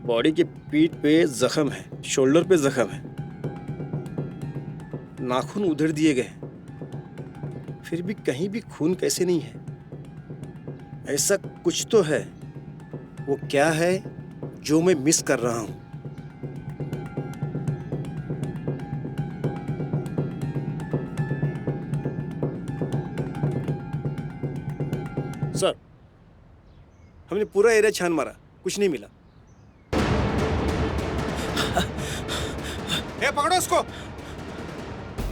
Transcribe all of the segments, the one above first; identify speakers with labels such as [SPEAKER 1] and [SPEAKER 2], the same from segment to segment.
[SPEAKER 1] Body की पीठ पे जख्म है, शोल्डर पे जख्म है, नाखून उधेड़ दिए गए, फिर भी कहीं भी खून कैसे नहीं है? ऐसा कुछ तो है। वो क्या है जो मैं मिस कर रहा हूं? सर, हमने पूरा एरिया छान मारा, कुछ नहीं मिला। ए, पकड़ो उसको।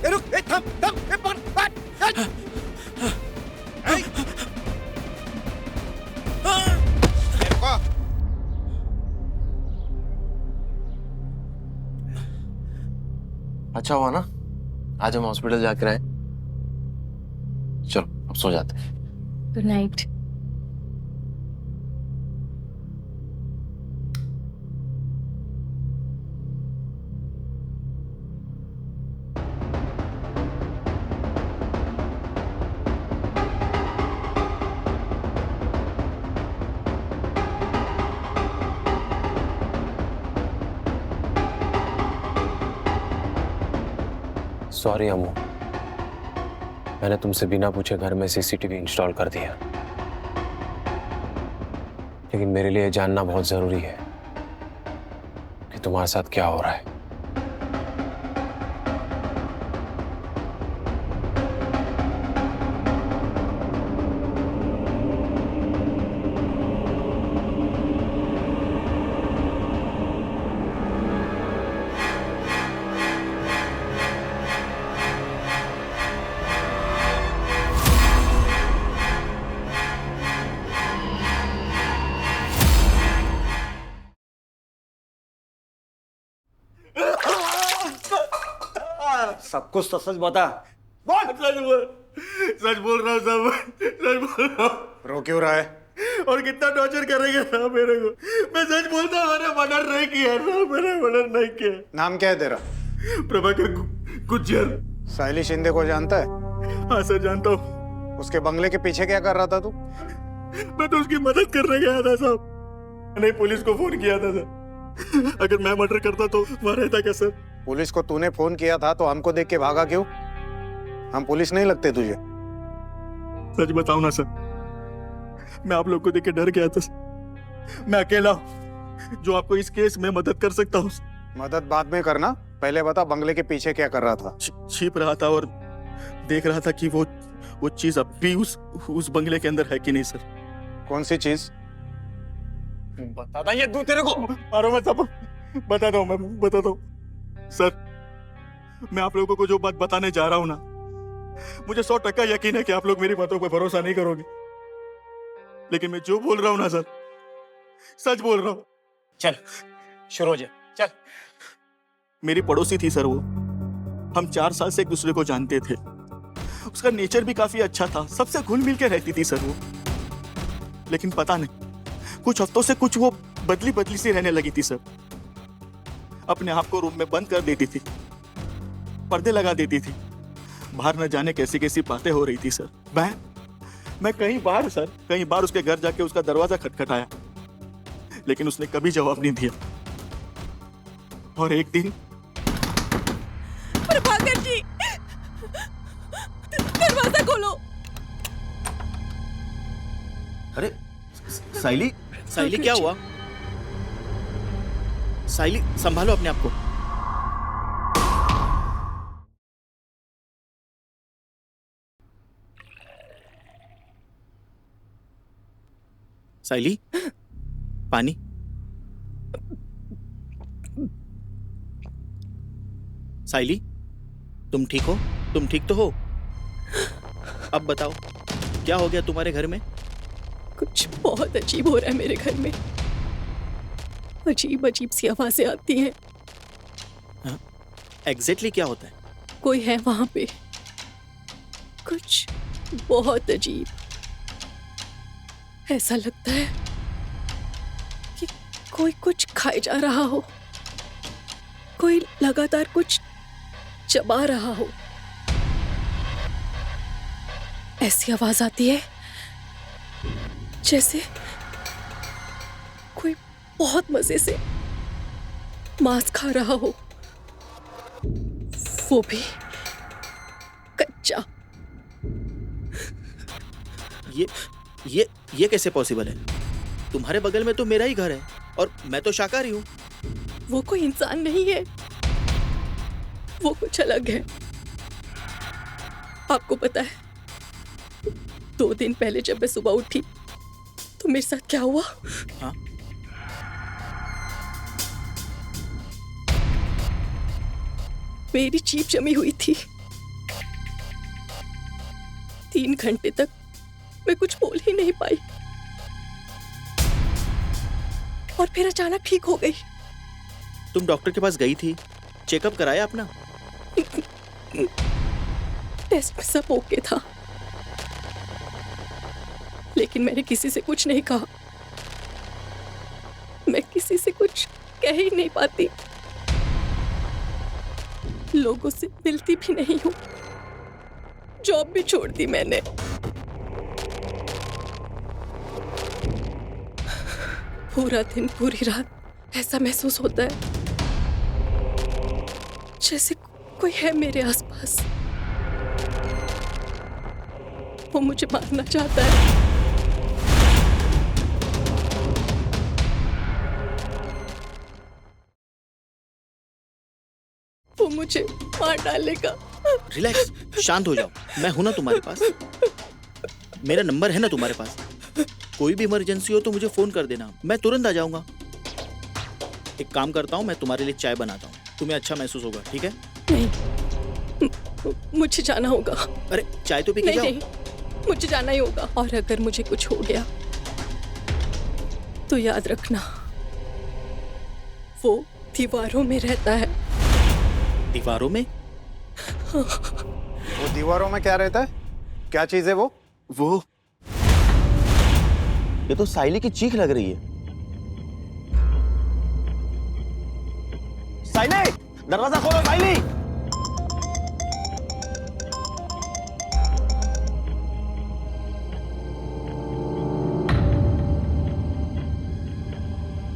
[SPEAKER 1] ए, रुक, ए, थम, थम, ए, पकड़, ए, रुको।
[SPEAKER 2] अच्छा हुआ ना आज हम हॉस्पिटल जाकर आए। चलो अब सो जाते हैं।
[SPEAKER 3] Good night.
[SPEAKER 2] सॉरी अम्मू, मैंने तुमसे बिना पूछे घर में सीसीटीवी इंस्टॉल कर दिया, लेकिन मेरे लिए जानना बहुत जरूरी है कि तुम्हारे साथ क्या हो रहा है।
[SPEAKER 1] सब कुछ तो सच बता।
[SPEAKER 4] सच बोल रहा हूँ साहब, सच बोल रहा हूँ।
[SPEAKER 1] रो क्यों रहा है?
[SPEAKER 4] और कितना टॉर्चर करेंगे साहब मेरे को? मैं सच बोलता हूँ, मैंने मर्डर नहीं किया साहब, मैंने मर्डर नहीं किया।
[SPEAKER 1] नाम क्या है तेरा?
[SPEAKER 4] प्रभाकर गुज्जर।
[SPEAKER 1] साइली शिंदे को जानता है?
[SPEAKER 4] हाँ सर जानता हूँ।
[SPEAKER 1] उसके बंगले के पीछे क्या कर रहा था तू?
[SPEAKER 4] मैं तो उसकी मदद करने गया था साहब। मैंने पुलिस को फोन किया था सर। अगर मैं मर्डर करता तो वहाँ रहता क्या सर?
[SPEAKER 1] पुलिस को तूने फोन किया था तो हमको देख के भागा क्यों? हम पुलिस नहीं लगते तुझे?
[SPEAKER 4] सच बताऊं ना सर, मैं आप लोग को देख के डर गया था सर। मैं अकेला हूं जो आपको इस केस में मदद कर सकता हूँ।
[SPEAKER 1] मदद बाद में करना, पहले बता बंगले के पीछे क्या कर रहा था?
[SPEAKER 4] छिप रहा था और देख रहा था कि वो चीज अब भी उस बंगले के अंदर है कि नहीं सर।
[SPEAKER 1] कौन सी चीज?
[SPEAKER 2] बता ये तू तेरे को।
[SPEAKER 4] मारो मत सब, बताता हूँ, मैं बताता हूँ सर। मैं आप लोगों को जो बात बताने जा रहा हूँ ना, मुझे 100% यकीन है कि आप लोग मेरी बातों पर भरोसा नहीं करोगे, लेकिन मैं जो बोल रहा हूँ ना सर, सच बोल रहा हूँ।
[SPEAKER 1] चल शुरू हो जा, चल।
[SPEAKER 4] मेरी पड़ोसी थी सर वो। हम 4 साल से एक दूसरे को जानते थे। उसका नेचर भी काफी अच्छा था, सबसे घुल मिल के रहती थी सर वो। लेकिन पता नहीं कुछ हफ्तों से कुछ वो बदली बदली सी रहने लगी थी सर। अपने आप को रूम में बंद कर देती थी, पर्दे लगा देती थी, बाहर न जाने कैसी कैसी बातें हो रही थी सर। मैं कई बार उसके घर जाके उसका दरवाजा खटखटाया, लेकिन उसने कभी जवाब नहीं दिया। और एक दिन,
[SPEAKER 3] प्रभाकर जी, दरवाजा खोलो।
[SPEAKER 5] अरे साइली, साइली क्या हुआ? साइली संभालो अपने आप को। साइली, पानी। साइली, तुम ठीक हो? तुम ठीक तो हो? अब बताओ क्या हो गया तुम्हारे घर में?
[SPEAKER 3] कुछ बहुत अजीब हो रहा है मेरे घर में। अजीब अजीब सी आवाजें आती हैं।
[SPEAKER 5] एग्जैक्टली क्या होता है?
[SPEAKER 3] कोई है वहां पे, कुछ बहुत अजीब। ऐसा लगता है कि कोई कुछ खाए जा रहा हो, कोई लगातार कुछ चबा रहा हो। ऐसी आवाज आती है जैसे कोई बहुत मजे से मांस खा रहा हो, वो भी कच्चा।
[SPEAKER 5] ये कैसे पॉसिबल है? तुम्हारे बगल में तो मेरा ही घर है और मैं तो शाकाहारी हूँ।
[SPEAKER 3] वो कोई इंसान नहीं है, वो कुछ अलग है। आपको पता है 2 दिन पहले जब मैं सुबह उठी तो मेरे साथ क्या हुआ?
[SPEAKER 5] हाँ?
[SPEAKER 3] मेरी जीभ जमी हुई थी। 3 घंटे तक मैं कुछ बोल ही नहीं पाई और फिर अचानक ठीक हो गई।
[SPEAKER 5] तुम डॉक्टर के पास गई थी, चेकअप कराया अपना?
[SPEAKER 3] टेस्ट में सब ओके था, लेकिन मैंने किसी से कुछ नहीं कहा। मैं किसी से कुछ कह ही नहीं पाती, लोगों से मिलती भी नहीं हूं। जॉब भी छोड़ दी मैंने। पूरा दिन पूरी रात ऐसा महसूस होता है जैसे कोई है मेरे आसपास। वो मुझे मारना चाहता है। वो मुझे मार डालेगा।
[SPEAKER 5] रिलैक्स, शांत हो जाओ। मैं हूं ना तुम्हारे पास। मेरा नंबर है ना तुम्हारे पास। कोई भी इमरजेंसी हो तो मुझे फोन कर देना, मैं तुरंत आ जाऊंगा। एक काम करता हूँ, मैं तुम्हारे लिए चाय बनाता हूँ, तुम्हें अच्छा महसूस होगा, ठीक है?
[SPEAKER 3] नहीं, मुझे जाना होगा।
[SPEAKER 5] अरे चाय तो पी के जाओ।
[SPEAKER 3] नहीं, मुझे जाना ही होगा। और अगर मुझे कुछ हो गया तो याद रखना, वो दीवारों में रहता है।
[SPEAKER 5] दीवारों में?
[SPEAKER 6] वो दीवारों में क्या रहता है? क्या चीज है वो?
[SPEAKER 5] ये तो साइली की चीख लग रही है।
[SPEAKER 4] साइली, दरवाजा खोलो साइली।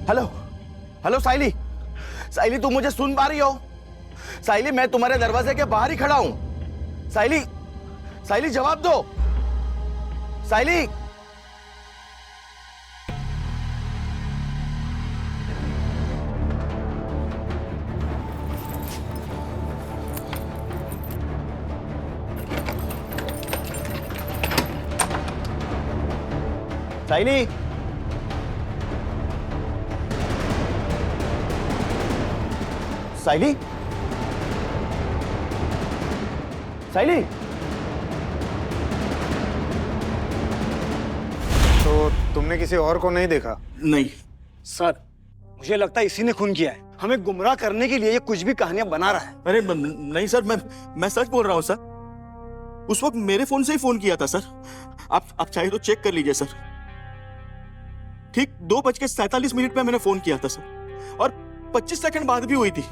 [SPEAKER 4] हेलो हेलो साइली, साइली तुम मुझे सुन पा रही हो? साइली मैं तुम्हारे दरवाजे के बाहर ही खड़ा हूं। साइली, साइली जवाब दो। साइली, साइली, साइली, साइली।
[SPEAKER 6] तो तुमने किसी और को नहीं देखा?
[SPEAKER 4] नहीं
[SPEAKER 1] सर, मुझे लगता है इसी ने खून किया है। हमें गुमराह करने के लिए ये कुछ भी कहानियां बना रहा है।
[SPEAKER 4] अरे नहीं सर, मैं सच बोल रहा हूं सर। उस वक्त मेरे फोन से ही फोन किया था सर। आप चाहे तो चेक कर लीजिए सर। ठीक 2:47 पे मैंने फोन किया था सर, और 25 सेकंड बाद भी हुई थी।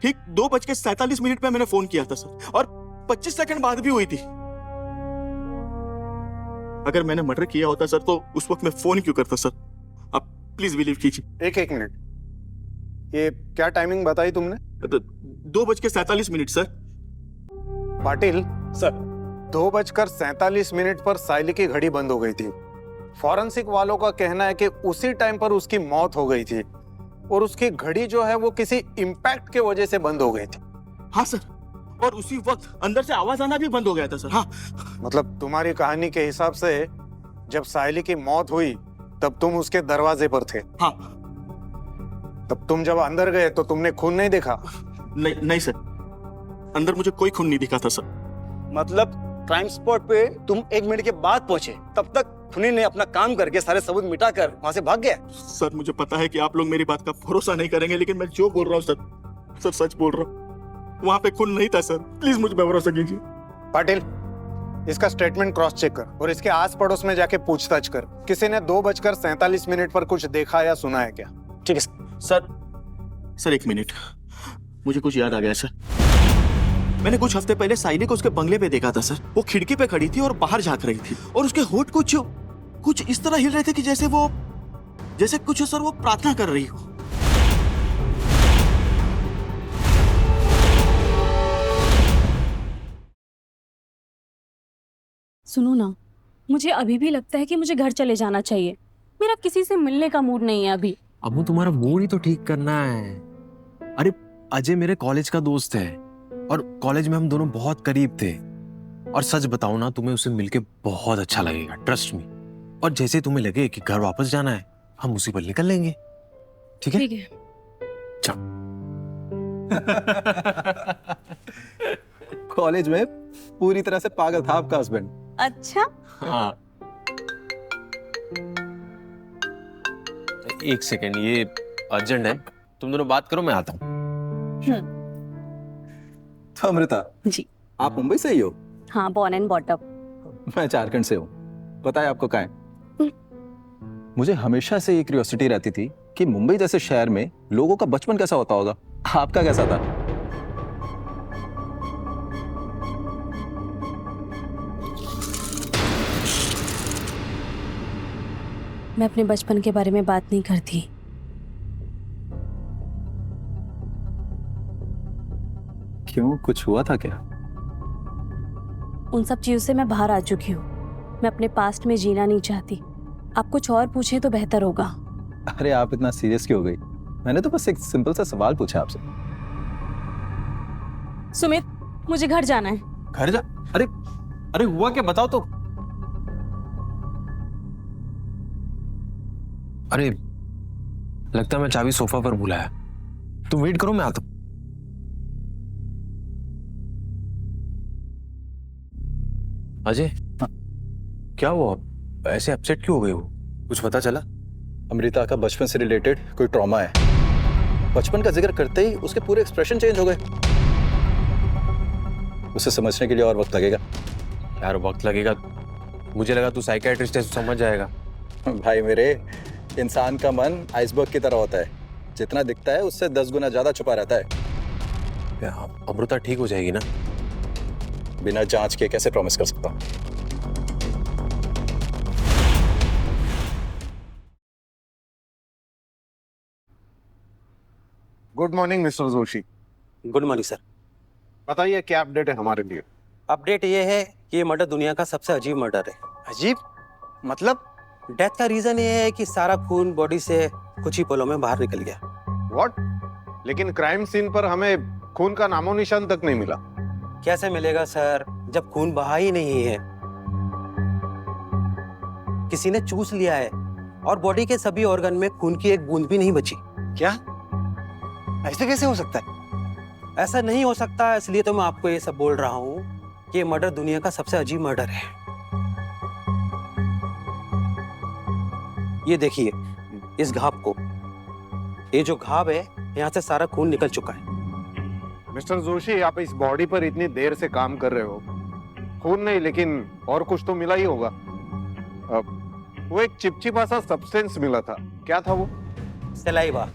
[SPEAKER 4] ठीक 2:47 पे मैंने फोन किया था सर, और 25 सेकंड बाद भी हुई थी। अगर मैंने मर्डर किया होता सर तो उस वक्त मैं फोन क्यों करता सर? आप प्लीज बिलीव कीजिए।
[SPEAKER 6] एक मिनट, ये क्या टाइमिंग बताई तुमने?
[SPEAKER 4] 2:47 सर।
[SPEAKER 6] पाटिल
[SPEAKER 1] सर,
[SPEAKER 6] 2:47 पर साइली की घड़ी बंद हो गई थी। फॉरेंसिक वालों का कहना है कि उसी टाइम पर उसकी मौत हो गई थी, और उसकी घड़ी जो है वो किसी इम्पैक्ट के वजह से बंद हो गई थी।
[SPEAKER 4] हाँ सर, और उसी वक्त अंदर से आवाज आना भी बंद हो गया था सर। हाँ,
[SPEAKER 6] मतलब तुम्हारी कहानी के हिसाब से जब साइली की मौत हुई तब तुम उसके दरवाजे पर थे।
[SPEAKER 4] हाँ।
[SPEAKER 6] तब तुम जब अंदर गए तो तुमने खून नहीं देखा?
[SPEAKER 4] नहीं सर, अंदर मुझे कोई खून नहीं दिखा था सर।
[SPEAKER 1] मतलब क्राइम स्पॉट पे तुम 1 मिनट के बाद पहुंचे, तब तक खूनी ने अपना काम करके सारे सबूत मिटाकर वहां से भाग गया।
[SPEAKER 4] सर मुझे पता है कि आप लोग मेरी बात का भरोसा नहीं करेंगे, लेकिन मैं जो बोल रहा हूँ सर सच बोल रहा हूँ। वहां पे खून नहीं था सर, प्लीज मुझ पे भरोसा कीजिए।
[SPEAKER 6] पाटिल, इसका स्टेटमेंट क्रॉस चेक कर और इसके आस पड़ोस में जाके पूछताछ कर। किसी ने 2:47 पर कुछ देखा या सुना है क्या?
[SPEAKER 1] ठीक है
[SPEAKER 4] सर 1 मिनट, मुझे कुछ याद आ गया सर। मैंने कुछ हफ्ते पहले साइली को उसके बंगले पे देखा था सर। वो खिड़की पे खड़ी थी और बाहर झांक रही थी, और उसके होंठ कुछ इस तरह हिल रहे थे कि जैसे कुछ सर वो प्रार्थना कर रही हो।
[SPEAKER 7] सुनो ना, मुझे अभी भी लगता है कि मुझे घर चले जाना चाहिए। मेरा किसी से मिलने का मूड नहीं है अभी।
[SPEAKER 2] अम्मू तुम्हारा मूड ही तो ठीक करना है। अरे अजय मेरे कॉलेज का दोस्त है और कॉलेज में हम दोनों बहुत करीब थे। और सच बताऊं ना, तुम्हें उसे मिलके बहुत अच्छा लगेगा, ट्रस्ट मी। और जैसे तुम्हें लगे कि घर वापस जाना है, हम उसी पल निकल लेंगे। ठीक है?
[SPEAKER 7] ठीक है।
[SPEAKER 8] कॉलेज में पूरी तरह से पागल था आपका हस्बैंड।
[SPEAKER 7] अच्छा,
[SPEAKER 2] हाँ। एक सेकेंड, ये अर्जेंट है, तुम दोनों बात करो, मैं आता हूँ।
[SPEAKER 8] तो अमृता
[SPEAKER 7] जी।
[SPEAKER 8] आप मुंबई से ही हो?
[SPEAKER 7] हाँ, बॉर्न एंड बॉट अप।
[SPEAKER 8] मैं झारखंड से हूँ। पता है आपको कहाँ है? मुझे हमेशा से ये क्यूरियोसिटी रहती थी कि मुंबई जैसे शहर में लोगों का बचपन कैसा होता होगा। आपका कैसा था?
[SPEAKER 7] मैं अपने बचपन के बारे में बात नहीं करती।
[SPEAKER 8] क्यों, कुछ हुआ था क्या?
[SPEAKER 7] उन सब चीजों से मैं बाहर आ चुकी हूँ। मैं अपने पास्ट में जीना नहीं चाहती। आप कुछ और पूछें तो बेहतर होगा।
[SPEAKER 8] अरे आप इतना सीरियस क्यों हो गई? मैंने तो बस एक सिंपल सा सवाल पूछा आपसे।
[SPEAKER 7] सुमित, मुझे घर जाना है।
[SPEAKER 2] घर जा? अरे अरे हुआ क्या, बताओ तो। अरे लगता है मैं चाबी सोफा पर भुलाया। तुम वेट करो, मैं आता हूं। अजय, क्या हुआ? ऐसे अपसेट क्यों हो गए हो? कुछ पता चला?
[SPEAKER 8] अमृता का बचपन से रिलेटेड कोई ट्रॉमा है। बचपन का जिक्र करते ही उसके पूरे एक्सप्रेशन चेंज हो गए। उसे समझने के लिए और वक्त लगेगा।
[SPEAKER 2] यार वक्त लगेगा? मुझे लगा तू साइकियाट्रिस्ट है, तू समझ जाएगा।
[SPEAKER 8] भाई मेरे, इंसान का मन आइसबर्ग की तरह होता है। जितना दिखता है उससे 10 गुना ज्यादा छुपा रहता है।
[SPEAKER 2] अमृता ठीक हो जाएगी ना?
[SPEAKER 8] बिना जांच के कैसे प्रॉमिस कर सकता हूं?
[SPEAKER 6] Good morning mister Joshi.
[SPEAKER 1] Good morning sir.
[SPEAKER 6] बताइए क्या अपडेट है हमारे लिए?
[SPEAKER 1] अपडेट ये है कि ये मर्डर दुनिया का सबसे अजीब मर्डर है।
[SPEAKER 6] अजीब मतलब?
[SPEAKER 1] डेथ का रीजन ये है कि सारा खून बॉडी से कुछ ही पलों में बाहर निकल गया।
[SPEAKER 6] व्हाट? लेकिन क्राइम सीन पर हमें खून का नामो निशान तक नहीं मिला।
[SPEAKER 1] कैसे मिलेगा सर, जब खून बहा ही नहीं है? किसी ने चूस लिया है और बॉडी के सभी ऑर्गन में खून की एक बूंद भी नहीं बची।
[SPEAKER 6] क्या? ऐसे कैसे हो सकता है?
[SPEAKER 1] ऐसा नहीं हो सकता, इसलिए तो मैं आपको ये सब बोल रहा हूँ कि ये मर्डर दुनिया का सबसे अजीब मर्डर है। ये देखिए इस घाव को, ये जो घाव है यहाँ से सारा खून निकल चुका है।
[SPEAKER 6] मिस्टर जोशी, आप इस बॉडी पर इतनी देर से काम कर रहे हो, खून नहीं लेकिन और कुछ तो मिला ही होगा। वो एक चिपचिपा सा सब्सटेंस मिला था, क्या था वो?
[SPEAKER 1] सलाइवा,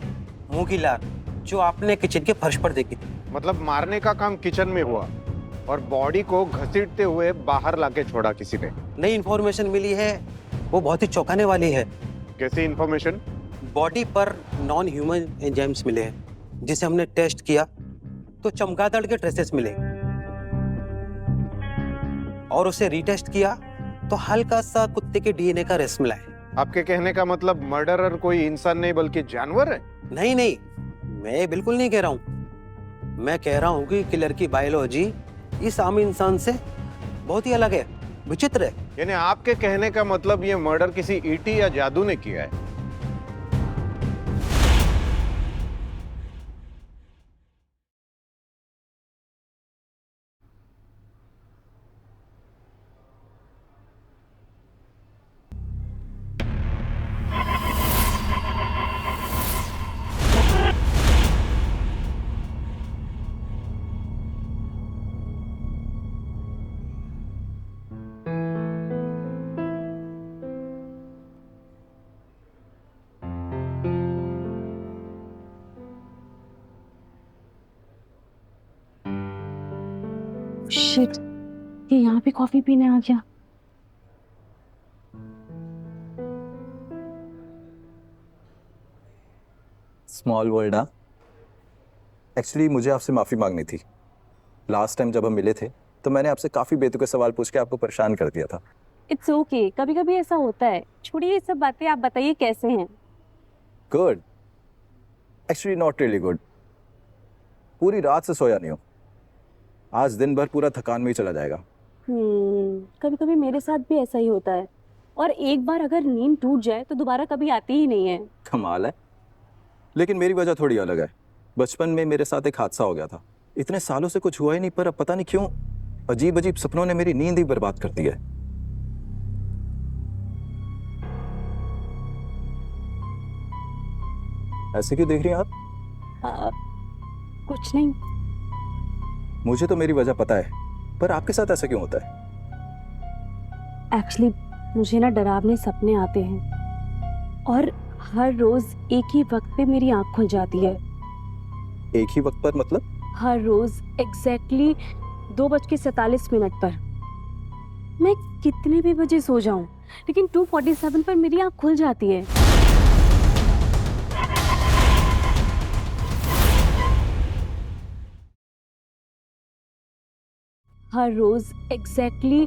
[SPEAKER 1] मुंह की लार, जो आपने किचन के फर्श पर देखी थी।
[SPEAKER 6] मतलब मारने का काम किचन में हुआ और बॉडी को घसीटते हुए बाहर लाके छोड़ा किसी ने।
[SPEAKER 1] नई इंफॉर्मेशन मिली है, वो बहुत ही चौंकाने वाली है।
[SPEAKER 6] कैसी इंफॉर्मेशन?
[SPEAKER 1] बॉडी पर नॉन ह्यूमन एंजाइम्स मिले हैं, जिसे हमने टेस्ट किया तो चमगादड़ के ट्रेसेस मिले, और उसे रीटेस्ट किया तो हल्का सा कुत्ते के डीएनए का रेस मिला है।
[SPEAKER 6] आपके कहने का मतलब मर्डरर कोई इंसान नहीं बल्कि जानवर है?
[SPEAKER 1] नहीं नहीं, मैं ये बिल्कुल नहीं कह रहा हूं। मैं कह रहा हूं कि किलर की बायोलॉजी इस आम इंसान से बहुत ही अलग है, विचित्र है।
[SPEAKER 6] यानी आपके कहने का मतलब ये मर्डर किसी ईटी या जादू ने किया है?
[SPEAKER 7] शिट, ये यहाँ पे कॉफी पीने आ गया।
[SPEAKER 8] Small world. हाँ, एक्चुअली मुझे आपसे माफ़ी मांगनी थी। लास्ट टाइम जब हम मिले थे तो मैंने आपसे काफ़ी बेतुके सवाल पूछ के आपको परेशान कर दिया था।
[SPEAKER 7] इट्स ओके, कभी कभी ऐसा होता है। छोड़िए ये सब बातें, आप बताइए कैसे हैं?
[SPEAKER 8] Good, actually not really good. पूरी रात से सोया नहीं हूँ। आज दिन भर पूरा थकान में ही चला जाएगा।
[SPEAKER 7] कभी कभी मेरे साथ भी ऐसा ही होता है, और एक बार अगर नींद टूट जाए तो दोबारा कभी आती ही नहीं है।
[SPEAKER 8] कमाल है। लेकिन मेरी वजह थोड़ी अलग है। बचपन में मेरे साथ एक हादसा हो गया था। इतने सालों से कुछ हुआ ही नहीं, पर अब पता नहीं क्यों अजीब अजीब सपनों ने मेरी नींद ही बर्बाद कर दी है। ऐसे क्यों देख रही हैं आप?
[SPEAKER 7] कुछ नहीं।
[SPEAKER 8] मुझे तो मेरी वजह पता है, पर आपके साथ ऐसा क्यों होता है?
[SPEAKER 7] एक्चुअली मुझे ना डरावने सपने आते हैं, और हर रोज एक ही वक्त पे मेरी आँख खुल जाती है।
[SPEAKER 8] एक ही वक्त पर मतलब?
[SPEAKER 7] हर रोज एग्जैक्टली 2:47 पर। मैं कितने भी बजे सो जाऊं, लेकिन 2:47 पर मेरी आँख खुल जाती है। हर रोज एग्जैक्टली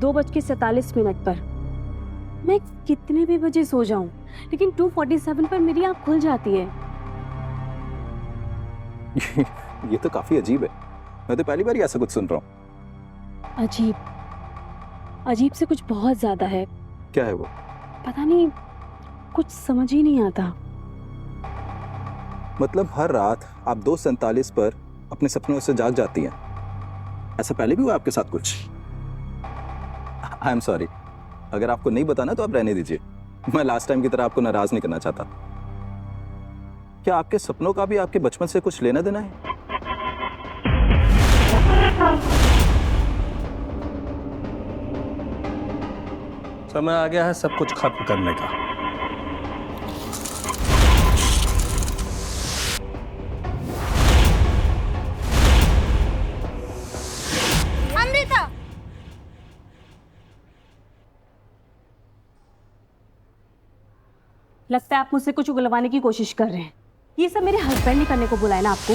[SPEAKER 7] 2:47 पर। मैं कितने भी बजे सो जाऊं, लेकिन 2:47 पर मेरी आँख खुल जाती है।
[SPEAKER 8] ये तो काफी अजीब है। मैं तो पहली बार ही ऐसा कुछ सुन रहा हूँ।
[SPEAKER 7] अजीब से कुछ बहुत ज्यादा है।
[SPEAKER 8] क्या है वो?
[SPEAKER 7] पता नहीं, कुछ समझ ही नहीं आता।
[SPEAKER 8] मतलब हर रात आप 2:47 पर अपने सपनों से जाग जाती हैं? ऐसा पहले भी हुआ आपके साथ कुछ? आई एम सॉरी, अगर आपको नहीं बताना तो आप रहने दीजिए। मैं लास्ट टाइम की तरह आपको नाराज नहीं करना चाहता। क्या आपके सपनों का भी आपके बचपन से कुछ लेना देना है?
[SPEAKER 1] समय आ गया है सब कुछ खत्म करने का।
[SPEAKER 3] अमृता,
[SPEAKER 7] लगता है आप मुझसे कुछ उगलवाने की कोशिश कर रहे हैं। ये सब मेरे हस्बैंड ने करने को बुलाया ना आपको।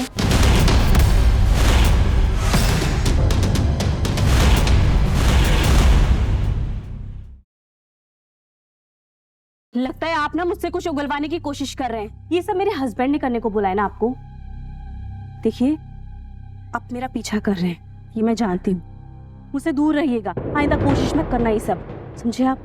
[SPEAKER 7] लगता है आप ना मुझसे कुछ उगलवाने की कोशिश कर रहे हैं। ये सब मेरे हस्बैंड ने करने को बुलाया ना आपको। देखिए, आप मेरा पीछा कर रहे हैं, ये मैं जानती हूँ। मुझसे दूर रहिएगा, आइंदा कोशिश मत करना ये सब, समझे आप?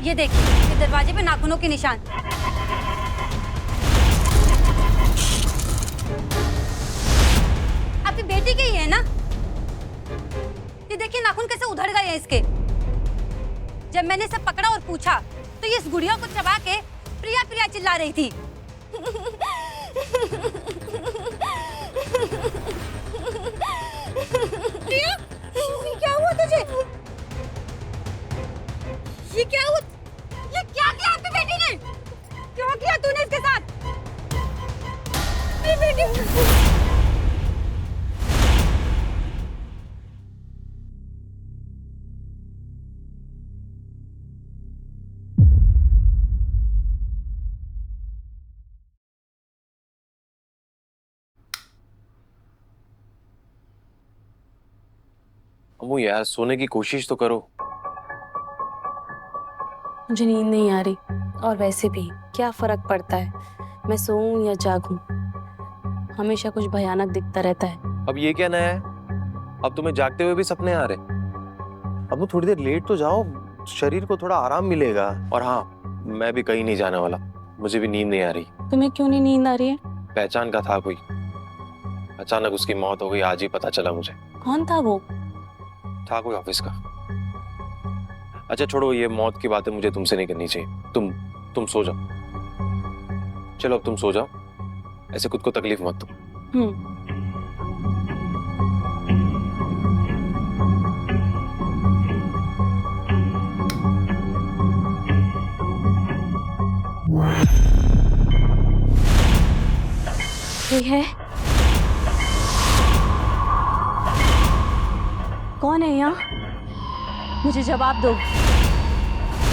[SPEAKER 3] ये देखिए, ये दरवाजे पे नाखूनों के निशान। आपकी बेटी के ही है ना? ये देखिए नाखून कैसे उधड़ गए हैं इसके। जब मैंने सब पकड़ा और पूछा तो ये इस गुड़िया को चबा के प्रिया प्रिया चिल्ला रही थी। प्रिया, ये क्या हुआ तुझे? ये क्या हुआ? ये क्या किया आपकी बेटी ने? क्या किया तूने इसके साथ? मेरी बेटी।
[SPEAKER 2] अम्मू यार, सोने की कोशिश तो करो।
[SPEAKER 7] मुझे नींद नहीं आ रही, और वैसे भी क्या फर्क पड़ता है मैं सोऊं या जागूं? हमेशा कुछ भयानक दिखता रहता है।
[SPEAKER 2] अब ये क्या नया है? अब तुम्हें जागते हुए भी सपने आ रहे? अब थोड़ी देर लेट तो जाओ, शरीर को थोड़ा आराम मिलेगा। और हाँ, मैं भी कहीं नहीं जाने वाला, मुझे भी नींद नहीं आ रही।
[SPEAKER 7] तुम्हें क्यों नहीं नींद आ रही है?
[SPEAKER 2] पहचान का था कोई, अचानक उसकी मौत हो गई, आज ही पता चला मुझे।
[SPEAKER 7] कौन था वो?
[SPEAKER 2] था कोई ऑफिस का। अच्छा छोड़ो, ये मौत की बातें मुझे तुमसे नहीं करनी चाहिए। तुम सो जाओ। चलो अब तुम सो जाओ, ऐसे खुद को तकलीफ मत दो।
[SPEAKER 7] कोई है? कौन है यहाँ? मुझे जवाब दो।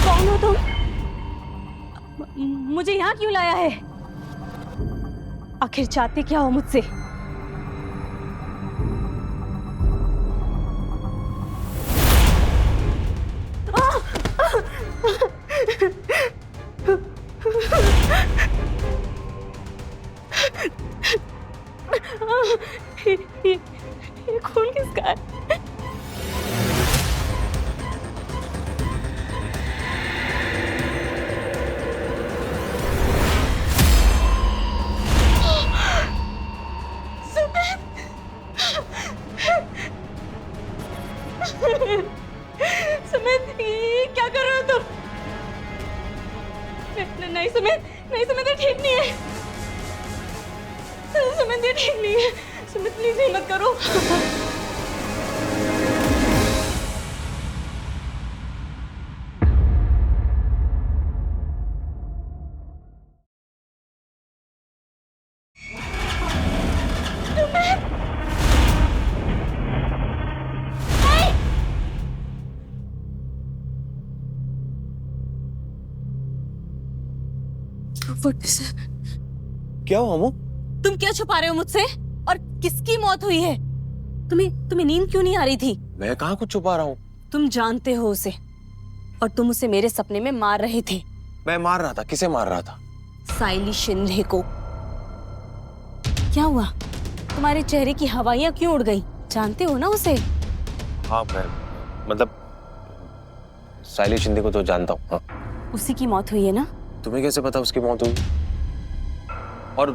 [SPEAKER 7] कौन हो तुम? मुझे यहाँ क्यों लाया है? आखिर चाहते क्या हो मुझसे? ये खून किसका है? सुमित, ये क्या कर रहे हो तुम? नहीं सुमित, नहीं सुमित, ये ठीक नहीं है। सुमित, ये ठीक नहीं है। सुमित प्लीज हिम्मत करो।
[SPEAKER 2] क्या हुआ अमू?
[SPEAKER 7] तुम क्या छुपा रहे हो मुझसे? और किसकी मौत हुई है? तुम्हें नींद क्यों नहीं आ रही थी?
[SPEAKER 2] मैं कहाँ कुछ छुपा रहा हूँ?
[SPEAKER 7] तुम जानते हो उसे, और तुम उसे मेरे सपने में मार रहे थे।
[SPEAKER 2] मैं मार रहा था? किसे मार रहा था?
[SPEAKER 7] साइली शिंदे को। क्या हुआ? तुम्हारे चेहरे की हवाइयां क्यों उड़ गई? जानते हो ना उसे?
[SPEAKER 2] हाँ, मैं मतलब साइली शिंदे को तो जानता हूँ। हाँ।
[SPEAKER 7] उसी की मौत हुई है ना?
[SPEAKER 2] तुम्हें कैसे पता उसकी मौत हुई? और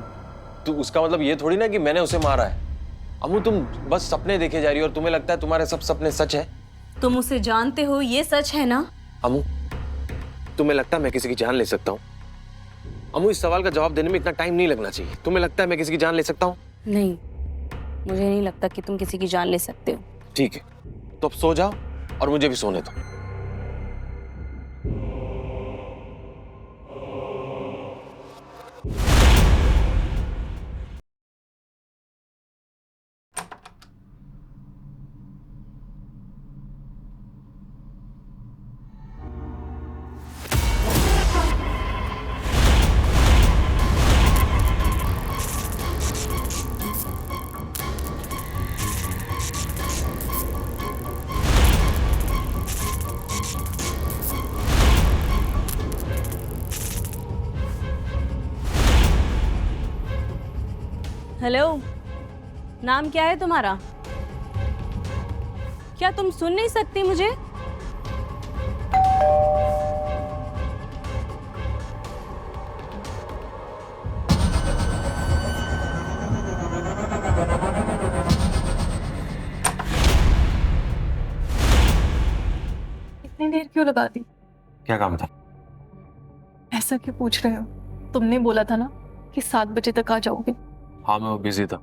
[SPEAKER 2] तू उसका मतलब ये थोड़ी ना कि मैंने उसे मारा है। अमू, तुम बस सपने देखे जा रही हो और तुम्हें लगता है तुम्हारे सब सपने सच है।
[SPEAKER 7] तुम उसे जानते हो, ये सच है ना?
[SPEAKER 2] अमू, तुम्हें लगता है मैं किसी की जान ले सकता हूँ? अमू, इस सवाल का जवाब देने में इतना टाइम नहीं लगना चाहिए। तुम्हें लगता है मैं किसी की जान ले सकता हूँ?
[SPEAKER 7] नहीं, मुझे नहीं लगता कि तुम किसी की जान ले सकते हो।
[SPEAKER 2] ठीक है, तो अब सो जाओ और मुझे भी सोने दो।
[SPEAKER 7] हेलो, नाम क्या है तुम्हारा? क्या तुम सुन नहीं सकती मुझे?
[SPEAKER 9] इतनी देर क्यों लगा दी?
[SPEAKER 2] क्या काम था?
[SPEAKER 9] ऐसा क्यों पूछ रहे हो? तुमने बोला था ना कि 7 बजे तक आ जाओगे।
[SPEAKER 2] हाँ, मैं बिजी था,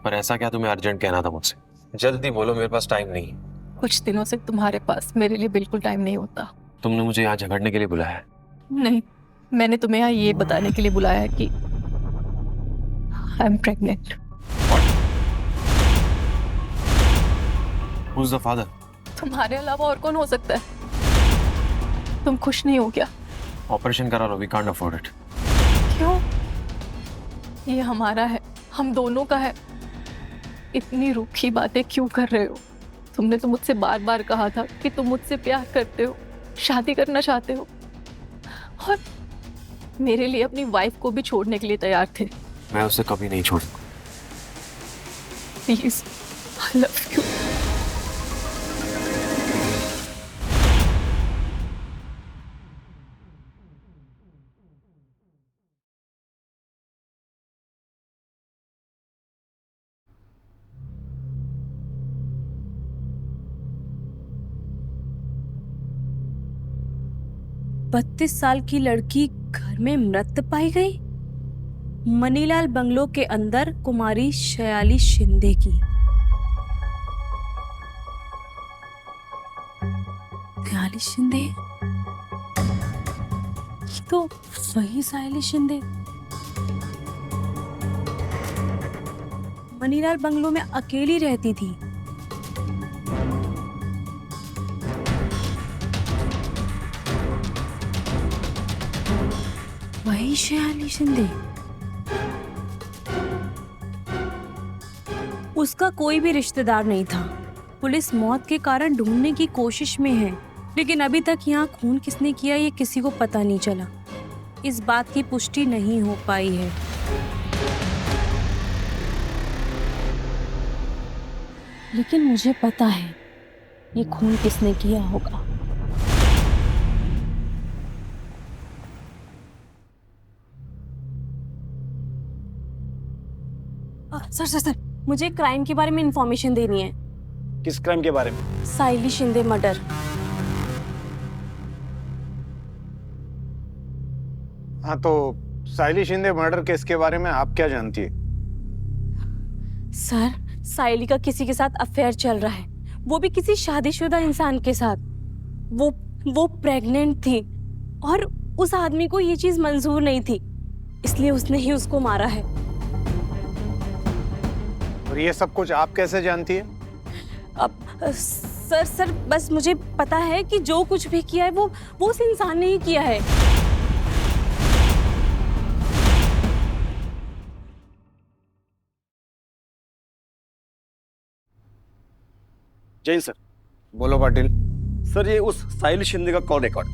[SPEAKER 2] पर ऐसा क्या तुम्हें अर्जेंट कहना था मुझसे? जल्दी बोलो, मेरे पास टाइम नहीं है।
[SPEAKER 9] कुछ दिनों से तुम्हारे पास मेरे लिए बिल्कुल टाइम नहीं होता।
[SPEAKER 2] तुमने मुझे यहाँ झगड़ने के लिए बुलाया है?
[SPEAKER 9] नहीं, मैंने तुम्हें यहाँ ये बताने के लिए बुलाया है कि I am pregnant.
[SPEAKER 2] Who's the father?
[SPEAKER 9] तुम्हारे अलावा और कौन हो सकता है? तुम खुश नहीं हो क्या?
[SPEAKER 2] ऑपरेशन करा लो, we can't afford it।
[SPEAKER 9] क्यों? ये हमारा है, हम दोनों का है। इतनी रूखी बातें क्यों कर रहे हो? तुमने तो मुझसे बार बार कहा था कि तुम मुझसे प्यार करते हो, शादी करना चाहते हो, और मेरे लिए अपनी वाइफ को भी छोड़ने के लिए तैयार थे।
[SPEAKER 2] मैं उसे कभी नहीं छोड़ूंगा।
[SPEAKER 9] Please, I love you.
[SPEAKER 7] बत्तीस साल की लड़की घर में मृत पाई गई। मनीलाल बंगलो के अंदर कुमारी शयाली शिंदे की। शयाली शिंदे, ये तो वही सायली शिंदे। मनीलाल बंगलो में अकेली रहती थी। वही शैली शिंदे। उसका कोई भी रिश्तेदार नहीं था। पुलिस मौत के कारण ढूंढने की कोशिश में है, लेकिन अभी तक यहाँ खून किसने किया ये किसी को पता नहीं चला। इस बात की पुष्टि नहीं हो पाई है। लेकिन मुझे पता है ये खून किसने किया होगा। सर, मुझे क्राइम के बारे में इंफॉर्मेशन देनी है।
[SPEAKER 1] किस क्राइम के बारे में?
[SPEAKER 7] साइली शिंदे मर्डर।
[SPEAKER 6] हाँ, तो साइली शिंदे मर्डर केस के बारे में आप क्या जानती है?
[SPEAKER 7] सर, साइली का किसी के साथ अफेयर चल रहा है, वो भी किसी शादीशुदा इंसान के साथ। वो प्रेग्नेंट थी और उस आदमी को ये चीज मंजूर नहीं थी, इसलिए उसने ही उसको मारा है।
[SPEAKER 6] और ये सब कुछ आप कैसे जानती है?
[SPEAKER 7] अब सर बस मुझे पता है कि जो कुछ भी किया है वो उस इंसान ने ही किया है।
[SPEAKER 1] जैन सर।
[SPEAKER 6] बोलो पाटिल।
[SPEAKER 1] सर, ये उस साहिल शिंदे का कॉल रिकॉर्ड।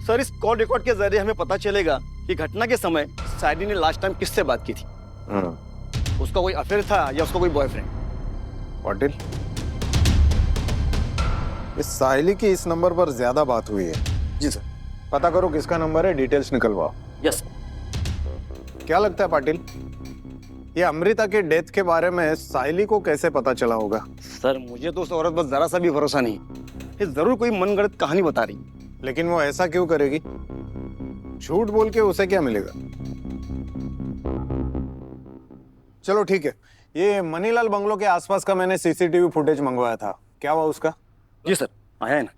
[SPEAKER 1] सर, इस कॉल रिकॉर्ड के जरिए हमें पता चलेगा कि घटना के समय साइली ने लास्ट टाइम किससे बात की थी। उसका कोई अफेयर था या उसका कोई बॉयफ्रेंड?
[SPEAKER 6] पाटिल, इस साहिली की इस नंबर पर ज्यादा बात हुई है।
[SPEAKER 1] जी सर।
[SPEAKER 6] पता करो किसका नंबर है, डिटेल्स निकलवाओ।
[SPEAKER 1] यस।
[SPEAKER 6] क्या लगता है पाटिल, ये अमृता के डेथ के बारे में साहिली को कैसे पता चला होगा?
[SPEAKER 1] सर, मुझे तो उस औरत पर जरा सा भी भरोसा नहीं। ये जरूर कोई मनगढ़ंत कहानी बता रही।
[SPEAKER 6] लेकिन वो ऐसा क्यों करेगी? झूठ बोल के उसे क्या मिलेगा? चलो ठीक है, ये मनीलाल बंगलो के आसपास का मैंने सीसीटीवी फुटेज मंगवाया था, क्या हुआ उसका?
[SPEAKER 1] जी सर, आया है ना।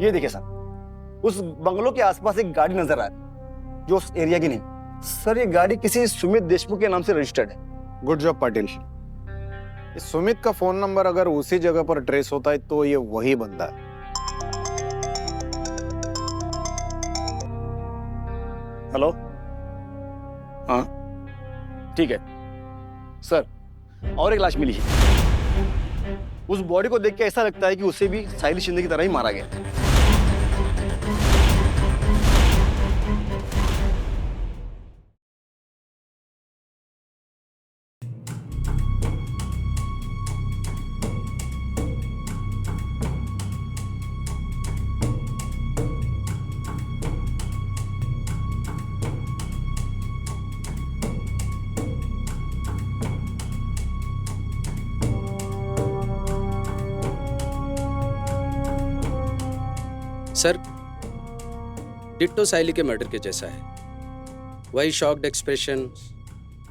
[SPEAKER 1] ये देखिए सर, उस बंगलो के आसपास एक गाड़ी नजर आ रही है जो उस एरिया की नहीं। सर, ये गाड़ी किसी सुमित देशमुख के नाम से रजिस्टर्ड है।
[SPEAKER 6] Good job Patil. इस सुमित का फोन नंबर अगर उसी जगह पर ट्रेस होता है तो ये वही बंदा है।
[SPEAKER 1] हेलो। हाँ ठीक है सर, और एक लाश मिली है। उस बॉडी को देख के ऐसा लगता है कि उसे भी साहिल शिंदे की तरह ही मारा गया था।
[SPEAKER 10] सर, डिट्टो साइली के मर्डर के जैसा है। वही शॉक्ड एक्सप्रेशन,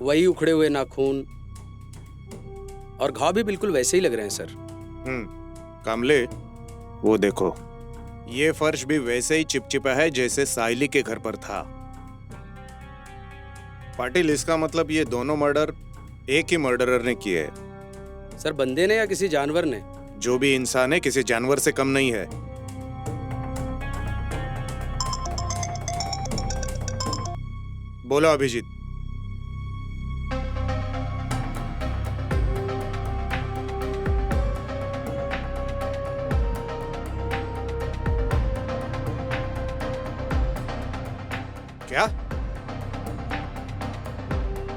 [SPEAKER 10] वही उखड़े हुए नाखून, और घाव भी बिल्कुल वैसे ही लग रहे हैं सर।
[SPEAKER 6] कामले, वो देखो, ये फर्श भी वैसे ही चिपचिपा है जैसे साहिली के घर पर था। पाटिल, इसका मतलब ये दोनों मर्डर एक ही मर्डरर ने किए हैं।
[SPEAKER 10] सर, बंदे ने या किसी जानवर ने?
[SPEAKER 6] जो भी इंसान है किसी जानवर से कम नहीं है। बोलो अभिजीत। क्या?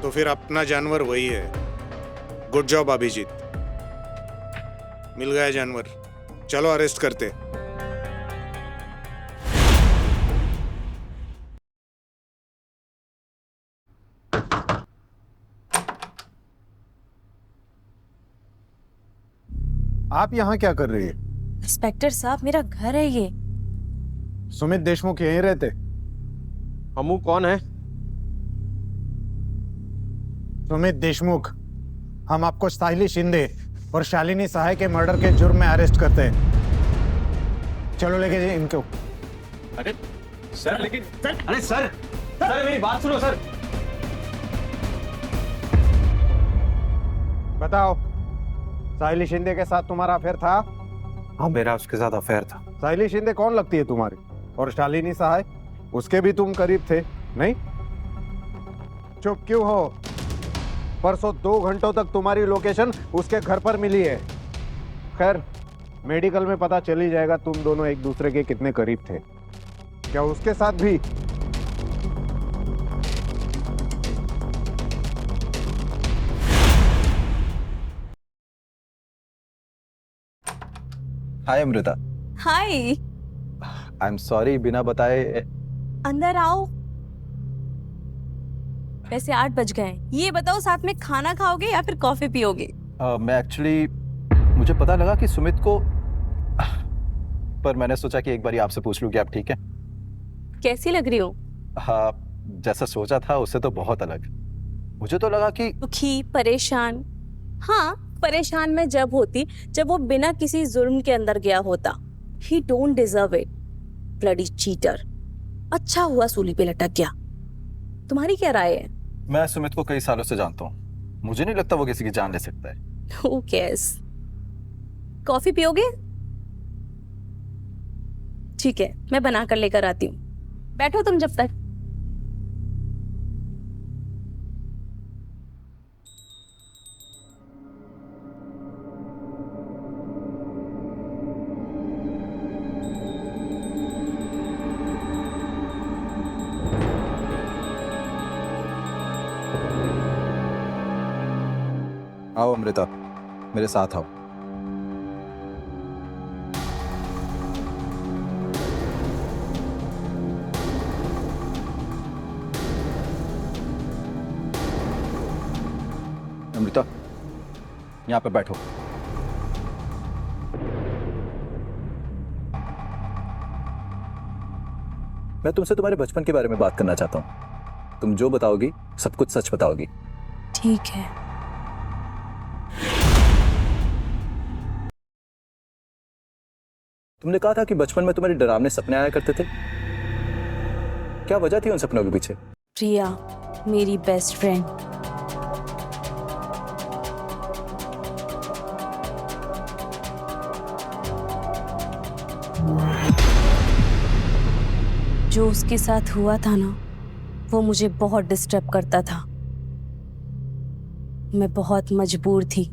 [SPEAKER 6] तो फिर अपना जानवर वही है। गुड जॉब अभिजीत, मिल गया जानवर। चलो अरेस्ट करते। आप यहाँ क्या कर रही है?
[SPEAKER 7] इंस्पेक्टर साहब, मेरा घर है ये।
[SPEAKER 6] सुमित देशमुख यहीं रहते?
[SPEAKER 2] हमू कौन है?
[SPEAKER 6] सुमित देशमुख, हम आपको साहिली शिंदे और शालिनी सहाय के मर्डर के जुर्म में अरेस्ट करते हैं। चलो लेके जाइए इनको।
[SPEAKER 2] अरे सर, लेकिन सर, अरे सर,
[SPEAKER 1] सर मेरी बात सुनो सर।
[SPEAKER 6] बताओ, साहिली शिंदे के साथ तुम्हारा अफेयर था?
[SPEAKER 2] हाँ, मेरा उसके साथ अफेयर था।
[SPEAKER 6] साहिली शिंदे कौन लगती है तुम्हारी? और शालिनी सहाय, उसके भी तुम करीब थे, नहीं? चुप क्यों हो? परसों 2 घंटों तक तुम्हारी लोकेशन उसके घर पर मिली है। खैर, मेडिकल में पता चल ही जाएगा तुम दोनों एक दूसरे के कितने करीब थे। क्या उसके साथ भी?
[SPEAKER 8] हाय अमृता।
[SPEAKER 7] हाय,
[SPEAKER 8] आई एम सॉरी, बिना बताए।
[SPEAKER 7] अंदर आओ। वैसे 8 बज गए, ये बताओ साथ में खाना खाओगे या फिर कॉफी पियोगे?
[SPEAKER 8] मैं एक्चुअली, मुझे पता लगा कि सुमित को, पर मैंने सोचा कि एक बार आपसे पूछ लूं कि आप ठीक है।
[SPEAKER 7] कैसी लग रही हो?
[SPEAKER 8] हाँ, जैसा सोचा था उससे तो बहुत अलग। मुझे तो लगा कि
[SPEAKER 7] दुखी, परेशान। हाँ, परेशान मैं जब होती जब वो बिना किसी जुर्म के अंदर गया होता। He don't deserve it, bloody cheater। अच्छा हुआ सूली पे लटक गया। तुम्हारी क्या राय है?
[SPEAKER 8] मैं सुमित को कई सालों से जानता हूँ, मुझे नहीं लगता वो किसी की जान ले सकता है।
[SPEAKER 7] Who cares? कॉफी पियोगे? ठीक है, मैं बना कर लेकर आती हूँ। बैठो तुम जब तक।
[SPEAKER 8] आओ अमृता, मेरे साथ आओ। अमृता, यहाँ पे बैठो। मैं तुमसे तुम्हारे बचपन के बारे में बात करना चाहता हूँ। तुम जो बताओगी सब कुछ सच बताओगी।
[SPEAKER 7] ठीक है।
[SPEAKER 8] तुमने कहा था कि बचपन में तुम्हारे डरावने सपने आया करते थे। क्या वजह थी उन सपनों के पीछे?
[SPEAKER 7] प्रिया, मेरी बेस्ट फ्रेंड। जो उसके साथ हुआ था ना, वो मुझे बहुत डिस्टर्ब करता था। मैं बहुत मजबूर थी।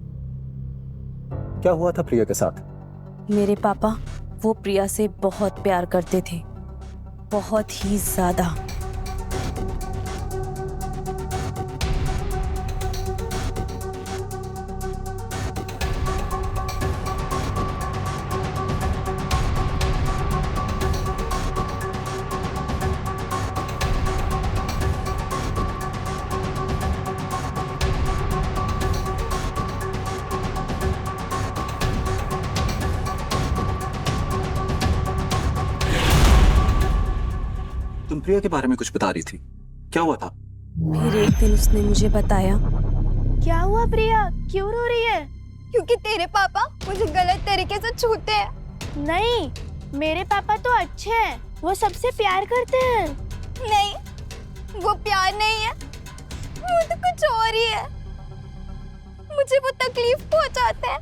[SPEAKER 8] क्या हुआ था प्रिया के साथ?
[SPEAKER 7] मेरे पापा, वो प्रिया से बहुत प्यार करते थे, बहुत ही ज्यादा।
[SPEAKER 8] तुम प्रिया के बारे में कुछ बता रही थी, क्या हुआ था?
[SPEAKER 7] फिर एक दिन उसने मुझे बताया।
[SPEAKER 11] क्या हुआ प्रिया, क्यों रो रही है? क्योंकि तेरे पापा मुझे गलत तरीके से छूते हैं। नहीं, मेरे पापा तो अच्छे हैं, वो सबसे प्यार करते हैं। नहीं, वो प्यार नहीं है, वो तो कुछ और ही है। मुझे वो तकलीफ पहुंचाते हैं।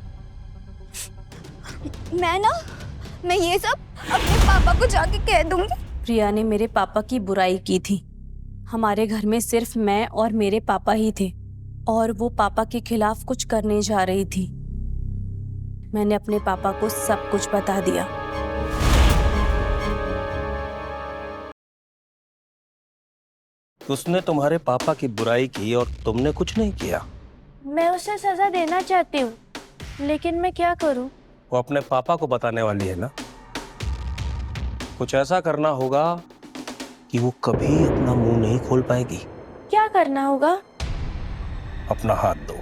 [SPEAKER 11] मैं ये सब अपने पापा को जाके कह दूंगी।
[SPEAKER 7] प्रिया ने मेरे पापा की बुराई की थी। हमारे घर में सिर्फ मैं और मेरे पापा ही थे, और वो पापा के खिलाफ कुछ करने जा रही थी। मैंने अपने पापा को सब कुछ बता दिया।
[SPEAKER 12] उसने तुम्हारे पापा की बुराई की और तुमने कुछ नहीं किया।
[SPEAKER 11] मैं उसे सजा देना चाहती हूँ, लेकिन मैं क्या करूँ?
[SPEAKER 12] वो अपने पापा को बताने वाली है ना। कुछ ऐसा करना होगा कि वो कभी अपना मुंह नहीं खोल पाएगी।
[SPEAKER 11] क्या करना होगा?
[SPEAKER 12] अपना हाथ दो,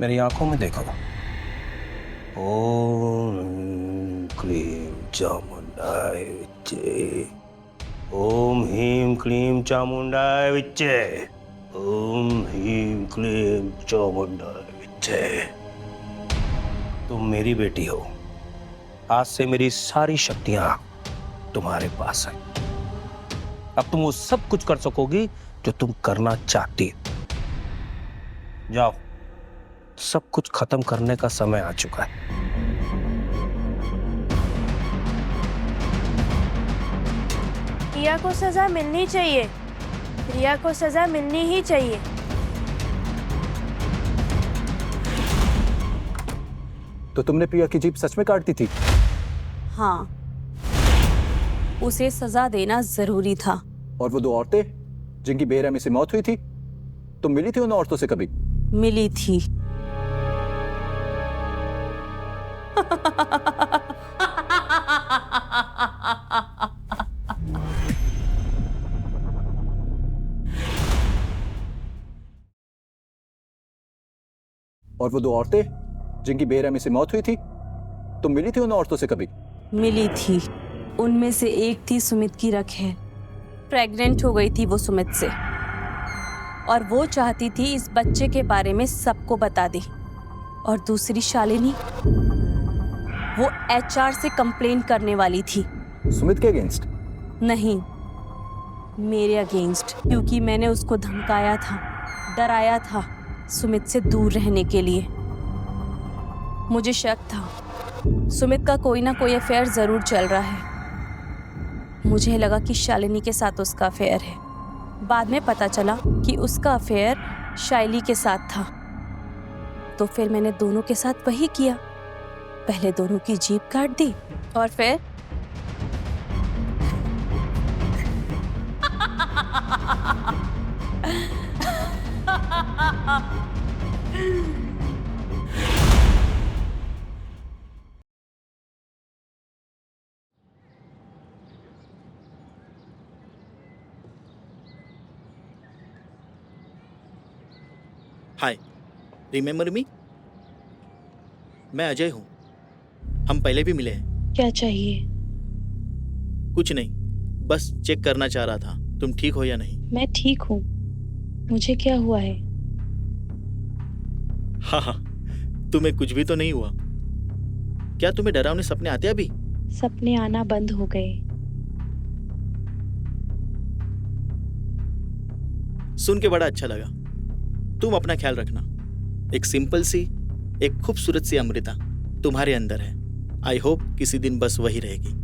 [SPEAKER 12] मेरी आंखों में देखो। ओम क्लीम चामुंडाय विच्चे, ओम ह्रीं क्लीम चामुंडाय विच्चे, ओम ह्रीं क्लीम चामुंडाय विच्चे। तुम मेरी बेटी हो, आज से मेरी सारी शक्तियां तुम्हारे पास हैं। अब तुम वो सब कुछ कर सकोगी जो तुम करना चाहती हो। जाओ, सब कुछ खत्म करने का समय आ चुका है।
[SPEAKER 11] प्रिया को सजा मिलनी चाहिए, प्रिया को सजा मिलनी ही चाहिए।
[SPEAKER 8] तो तुमने प्रिया की जीभ सच में काट दी थी?
[SPEAKER 7] हाँ, उसे सजा देना जरूरी था।
[SPEAKER 8] और वो दो औरतें जिनकी बेरहमी से मौत हुई थी, तुम मिली थी उन औरतों से कभी?
[SPEAKER 7] मिली थी।
[SPEAKER 8] और वो दो औरतें जिनकी बेरहमी से मौत हुई थी, तुम मिली थी उन औरतों से कभी?
[SPEAKER 7] मिली थी। उनमें से एक थी सुमित की रखेल। प्रेग्नेंट हो गई थी वो सुमित से, और वो चाहती थी इस बच्चे के बारे में सबको बता दे। और दूसरी शालिनी, वो HR से कंप्लेन करने वाली थी।
[SPEAKER 8] सुमित के अगेंस्ट?
[SPEAKER 7] नहीं, मेरे अगेंस्ट, क्योंकि मैंने उसको धमकाया था, डराया था सुमित से दूर रहने के लिए। मुझे शक था सुमित का कोई ना कोई अफेयर जरूर चल रहा है। मुझे लगा कि शालिनी के साथ उसका अफेयर है। बाद में पता चला कि उसका अफेयर शाइली के साथ था। तो फिर मैंने दोनों के साथ वही किया, पहले दोनों की जीभ काट दी और फिर
[SPEAKER 5] हाय, रिमेम्बर मी? मैं अजय हूँ। हम पहले भी मिले हैं।
[SPEAKER 11] क्या चाहिए?
[SPEAKER 5] कुछ नहीं, बस चेक करना चाह रहा था तुम ठीक हो या नहीं।
[SPEAKER 11] मैं ठीक हूँ। मुझे क्या हुआ है?
[SPEAKER 5] हाँ, तुम्हें कुछ भी तो नहीं हुआ। क्या तुम्हें डरावने सपने आते अभी?
[SPEAKER 11] सपने आना बंद हो गए।
[SPEAKER 5] सुन के बड़ा अच्छा लगा। तुम अपना ख्याल रखना। एक सिंपल सी, एक खूबसूरत सी अमृता तुम्हारे अंदर है। आई होप किसी दिन बस वही रहेगी।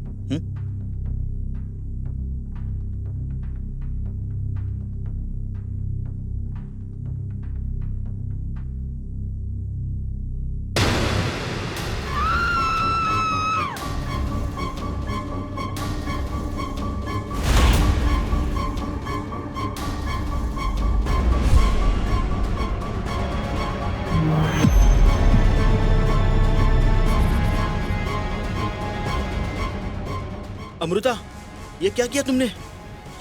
[SPEAKER 5] अमृता, ये क्या किया तुमने?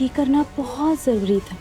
[SPEAKER 7] ये करना बहुत जरूरी था।